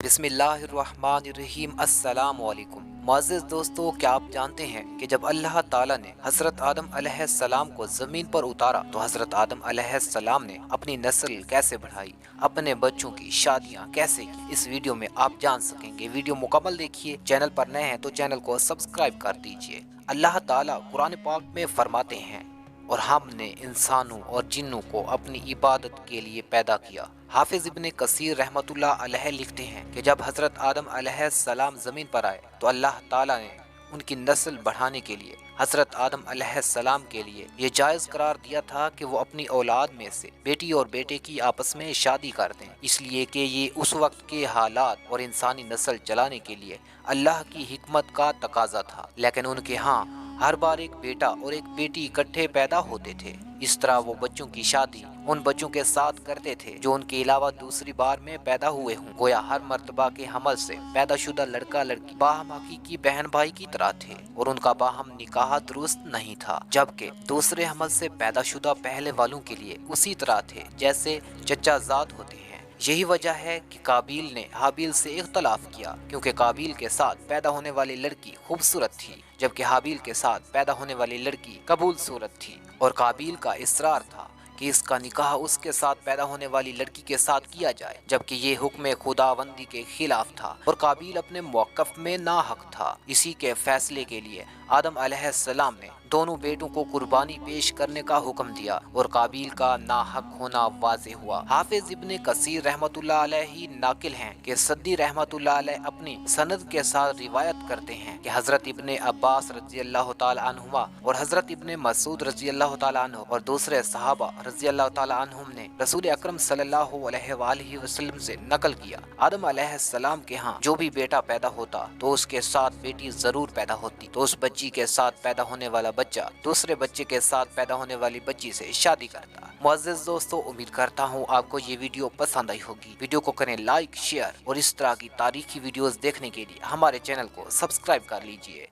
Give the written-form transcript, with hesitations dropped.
बिस्मिल्लाहिर्रहमानिर्रहीम। अस्सलाम वालेकुम। मुअज़्ज़िज़ दोस्तों, क्या आप जानते हैं कि जब अल्लाह ताला ने हज़रत आदम अलैहिस्सलाम को ज़मीन पर उतारा तो हज़रत आदम अलैहिस्सलाम ने अपनी नस्ल कैसे बढ़ाई, अपने बच्चों की शादियाँ कैसे की, इस वीडियो में आप जान सकेंगे। वीडियो मुकम्मल देखिए। चैनल पर नए हैं तो चैनल को सब्सक्राइब कर दीजिए। अल्लाह ताला कुरान पाक में फरमाते हैं, और हमने इंसानों और जिन्नों को अपनी इबादत के लिए पैदा किया। हाफिज इब्ने कसीर रहमतुल्लाह अलैह लिखते हैं कि जब हज़रत आदम अलैहिस्सलाम ज़मीन पर आए तो अल्लाह ताला ने उनकी नस्ल बढ़ाने के लिए हज़रत आदम अलैहिस्सलाम के लिए ये जायज़ करार दिया था कि वो अपनी औलाद में से बेटी और बेटे की आपस में शादी कर दें, इसलिए कि ये उस वक्त के हालात और इंसानी नस्ल चलाने के लिए अल्लाह की हिकमत का तकाजा था। लेकिन उनके यहाँ हर बार एक बेटा और एक बेटी इकट्ठे पैदा होते थे। इस तरह वो बच्चों की शादी उन बच्चों के साथ करते थे जो उनके अलावा दूसरी बार में पैदा हुए हों। गोया हर मर्तबा के हमल से पैदाशुदा लड़का लड़की बाहम हकीकी बहन भाई की तरह थे और उनका बाहम निकाह दुरुस्त नहीं था, जबकि दूसरे हमल से पैदाशुदा पहले वालों के लिए उसी तरह थे जैसे चचाजाद होते हैं। यही वजह है कि काबिल ने हाबिल से इख्तलाफ किया, क्योंकि काबिल के साथ पैदा होने वाली लड़की खूबसूरत थी जबकि हाबिल के साथ पैदा होने वाली लड़की कबूल सूरत थी। और काबिल का इसरार था कि इसका निकाह उसके साथ पैदा होने वाली लड़की के साथ किया जाए, जबकि ये हुक्म खुदावंदी के खिलाफ था और काबिल अपने मौक़िफ़ में नाहक था। इसी के फैसले के लिए आदम अलैहिस्सलाम ने दोनों बेटों को कुर्बानी पेश करने का हुक्म दिया और काबिल का नाहक होना वाज़े हुआ। हाफिज इब्ने कसीर रहमतुल्लाह अलैहि नाकिल हैं कि सद्दी रहमतुल्लाह अलैह अपनी सनद के साथ रिवायत करते हैं कि हज़रत इब्ने अब्बास रज़ी अल्लाह ताला अन्हुमा और हज़रत इब्ने मसूद रज़ी अल्लाह ताला अन्हु और दूसरे सहाबा रज़ी अल्लाह ताला अन्हुम ने रसूल अकरम सल्लल्लाहु अलैहि वसल्लम से नकल किया, आदम अलैहिस्सलाम के यहाँ जो भी बेटा पैदा होता तो उसके साथ बेटी जरूर पैदा होती, तो उस बच्ची के साथ पैदा होने वाला बच्चा दूसरे बच्चे के साथ पैदा होने वाली बच्ची से शादी करता। मुअज़्ज़िज़ दोस्तों, उम्मीद करता हूँ आपको ये वीडियो पसंद आई होगी। वीडियो को करें लाइक, शेयर और इस तरह की तारीखी वीडियोस देखने के लिए हमारे चैनल को सब्सक्राइब कर लीजिए।